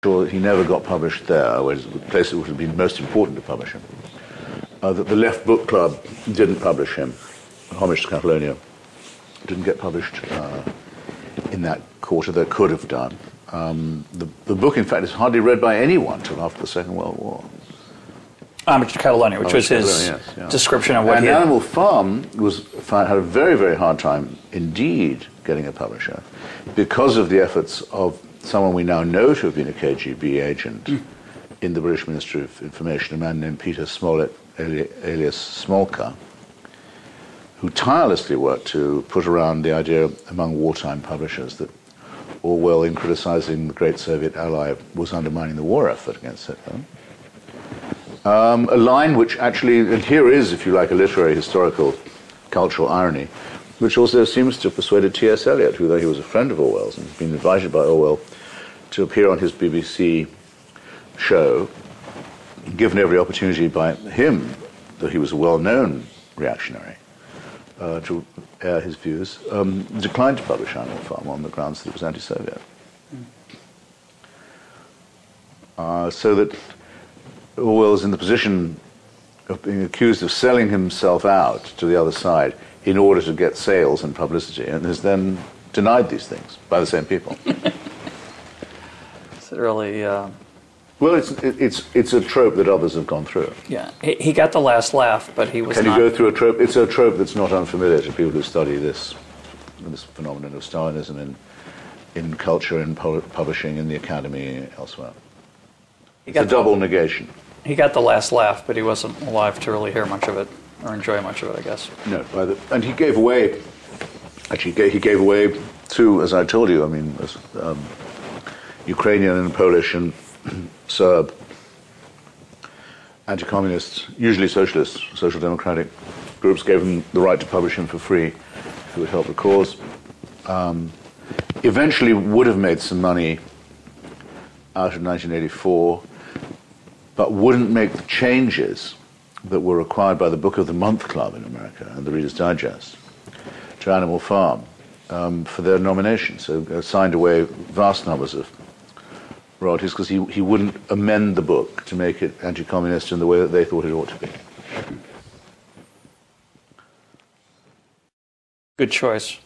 sure he never got published there, which is the place that would have been most important to publish him. That the Left Book Club didn't publish him. Homage to Catalonia didn't get published in that quarter. They could have done. The book, in fact, is hardly read by anyone till after the Second World War. Homage to Catalonia, which was his description of what he had. Animal Farm had a very, very hard time indeed getting a publisher because of the efforts of someone we now know to have been a KGB agent in the British Ministry of Information, a man named Peter Smollett, alias Smolka, who tirelessly worked to put around the idea among wartime publishers that Orwell, in criticizing the great Soviet ally, was undermining the war effort against Hitler. A line which actually, and here is, if you like, a literary, historical, cultural irony, which also seems to have persuaded T.S. Eliot, who, though he was a friend of Orwell's and had been invited by Orwell to appear on his BBC show, given every opportunity by him, though he was a well-known reactionary, to air his views, declined to publish Animal Farm on the grounds that it was anti-Soviet. So that Orwell is in the position of being accused of selling himself out to the other side in order to get sales and publicity, and is then denied these things by the same people. Is it really... Well, it's a trope that others have gone through. Yeah, he got the last laugh, but he was Can not... you go through a trope? It's a trope that's not unfamiliar to people who study this phenomenon of Stalinism in culture, in publishing, in the academy, elsewhere. It's a double negation. He got the last laugh, but he wasn't alive to really hear much of it, or enjoy much of it, I guess. No, and he gave away, actually he gave away to, as I told you, I mean, Ukrainian and Polish and Serb anti-communists, usually socialists, social democratic groups, gave him the right to publish him for free if it would help the cause. Eventually would have made some money out of 1984, but wouldn't make the changes that were required by the Book of the Month Club in America and the Reader's Digest to Animal Farm for their nomination. So signed away vast numbers of royalties because he wouldn't amend the book to make it anti-communist in the way that they thought it ought to be. Good choice.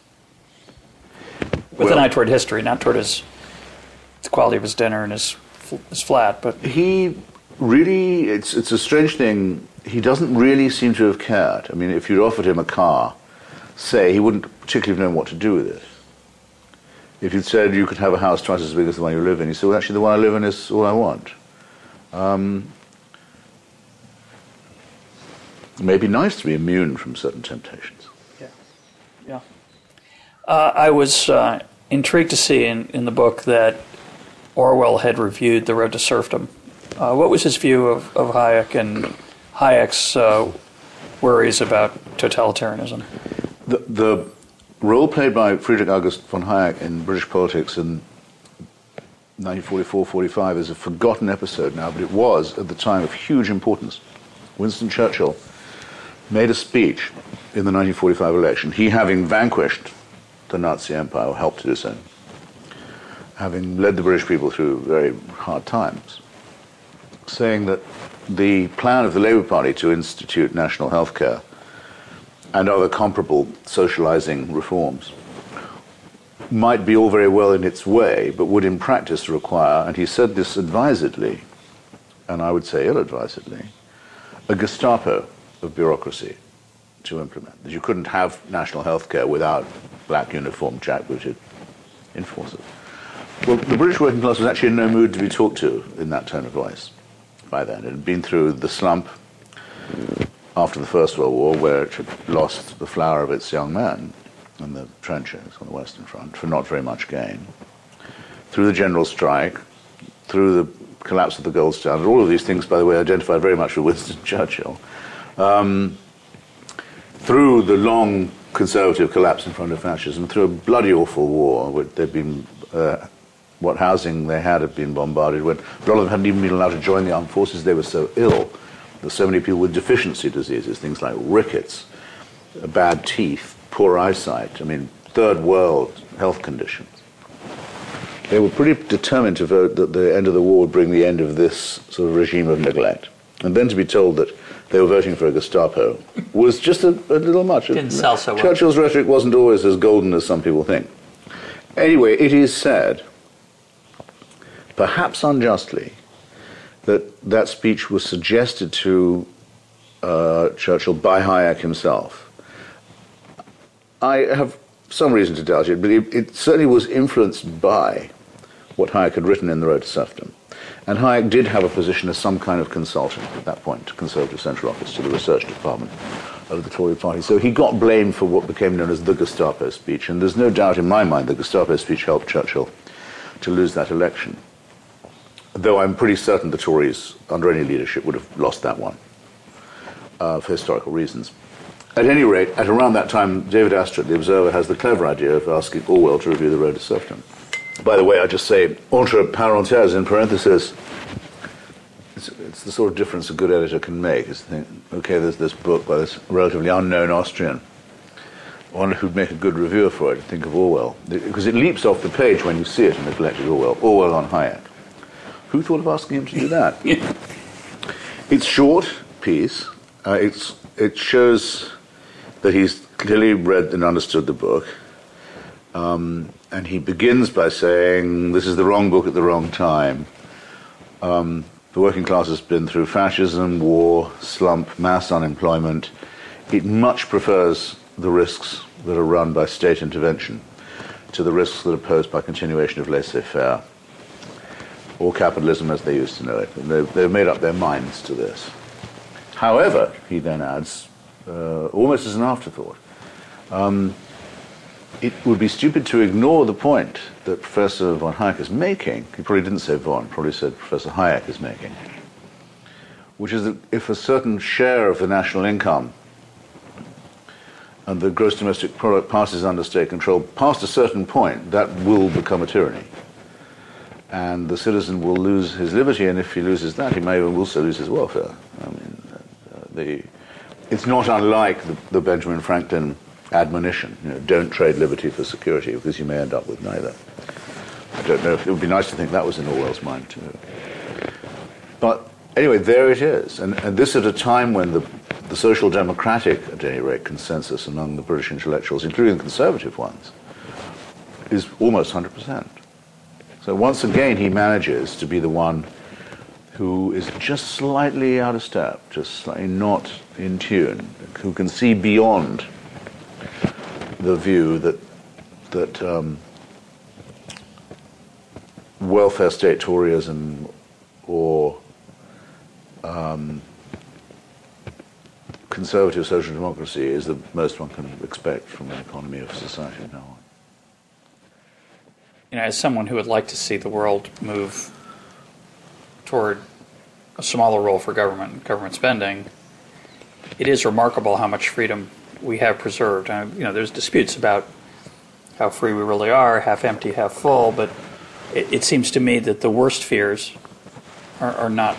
With an eye toward history, not toward the quality of his dinner and his flat, but... He really, it's a strange thing, he doesn't really seem to have cared. I mean, if you'd offered him a car, say, he wouldn't particularly have known what to do with it. If you'd said you could have a house twice as big as the one you live in, he said, well, actually, the one I live in is all I want. It may be nice to be immune from certain temptations. Yeah. I was intrigued to see in the book that Orwell had reviewed The Road to Serfdom. What was his view of Hayek and Hayek's worries about totalitarianism? The role played by Friedrich August von Hayek in British politics in 1944-45 is a forgotten episode now, but it was, at the time, of huge importance. Winston Churchill made a speech in the 1945 election, he having vanquished the Nazi Empire, or helped to do so, having led the British people through very hard times, saying that the plan of the Labour Party to institute national health care and other comparable socializing reforms might be all very well in its way, but would in practice require, and he said this advisedly, and I would say ill-advisedly, a Gestapo of bureaucracy to implement. That you couldn't have national health care without black uniformed, jackbooted enforcers. Well, the British working class was actually in no mood to be talked to in that tone of voice by then. It had been through the slump after the First World War, where it had lost the flower of its young men in the trenches on the Western Front for not very much gain, through the general strike, through the collapse of the gold standard, all of these things, by the way, identified very much with Winston Churchill, through the long conservative collapse in front of fascism, through a bloody awful war, where they'd been, what housing they had been bombarded, when a lot of them hadn't even been allowed to join the armed forces. They were so ill. There were so many people with deficiency diseases, things like rickets, bad teeth, poor eyesight, I mean, third world health conditions. they were pretty determined to vote that the end of the war would bring the end of this sort of regime of neglect. And then to be told that they were voting for a Gestapo was just a little much. Didn't sell so well. Churchill's rhetoric wasn't always as golden as some people think. Anyway, it is said, perhaps unjustly, that speech was suggested to Churchill by Hayek himself. I have some reason to doubt it, but it certainly was influenced by what Hayek had written in The Road to Serfdom. And Hayek did have a position as some kind of consultant at that point to Conservative Central Office, to the research department of the Tory party. So he got blamed for what became known as the Gestapo speech, and there's no doubt in my mind the Gestapo speech helped Churchill to lose that election. Though I'm pretty certain the Tories, under any leadership, would have lost that one for historical reasons. At any rate, at around that time, David Astor at The Observer has the clever idea of asking Orwell to review The Road to Serfdom. By the way, I just say, entre parenthèses, in parentheses, it's the sort of difference a good editor can make. Is to think, okay, there's this book by this relatively unknown Austrian. I wonder who'd make a good reviewer for it. Think of Orwell. Because it leaps off the page when you see it in neglected Orwell. Orwell on Hayek. Who thought of asking him to do that? It's short piece. It shows that he's clearly read and understood the book. And he begins by saying, this is the wrong book at the wrong time. The working class has been through fascism, war, slump, mass unemployment. It much prefers the risks that are run by state intervention to the risks that are posed by continuation of laissez-faire, or capitalism as they used to know it. And they've made up their minds to this. However, he then adds, almost as an afterthought, it would be stupid to ignore the point that Professor von Hayek is making. He probably didn't say von, probably said Professor Hayek is making, which is that if a certain share of the national income and the gross domestic product passes under state control, past a certain point, that will become a tyranny. And the citizen will lose his liberty, and if he loses that, he may also lose his welfare. I mean, it's not unlike the Benjamin Franklin admonition, don't trade liberty for security, because you may end up with neither. I don't know if it would be nice to think that was in Orwell's mind too. But anyway, there it is, and this at a time when the social democratic, at any rate, consensus among the British intellectuals, including the conservative ones, is almost 100%. So once again, he manages to be the one who is just slightly out of step, just slightly not in tune, who can see beyond the view that welfare state Toryism or conservative social democracy is the most one can expect from an economy of society now on. As someone who would like to see the world move toward a smaller role for government spending, it is remarkable how much freedom we have preserved. There's disputes about how free we really are, half empty, half full, but it seems to me that the worst fears are not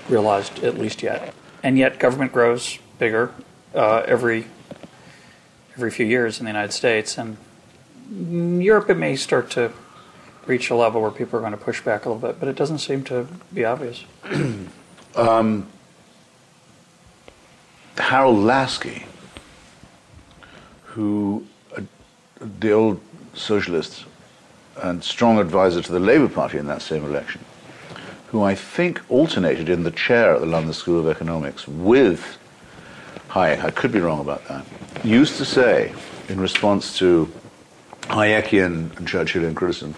realized, at least yet. And yet government grows bigger every few years in the United States, and in Europe it may start to reach a level where people are going to push back a little bit, but it doesn't seem to be obvious. Harold Lasky, who, the old socialist and strong advisor to the Labour Party in that same election, who I think alternated in the chair at the London School of Economics with Hayek, I could be wrong about that, used to say, in response to Hayekian and Churchillian criticism,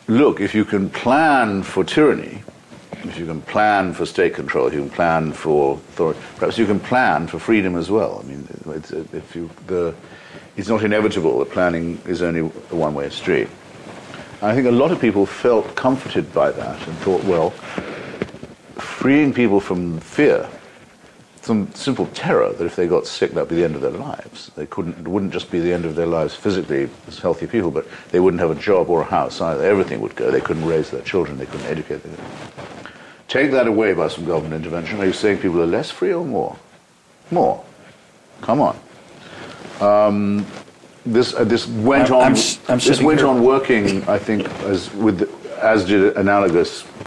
look, if you can plan for tyranny, if you can plan for state control, if you can plan for authority, perhaps you can plan for freedom as well. I mean, it's not inevitable that planning is only a one-way street. And I think a lot of people felt comforted by that and thought, well, freeing people from fear, some simple terror that if they got sick, that'd be the end of their lives. It wouldn't just be the end of their lives physically as healthy people, but they wouldn't have a job or a house either. Everything would go. They couldn't raise their children. They couldn't educate them. Take that away by some government intervention. Are you saying people are less free or more? More. Come on. this went on. I'm This sitting went here. on working, I think, as did analogous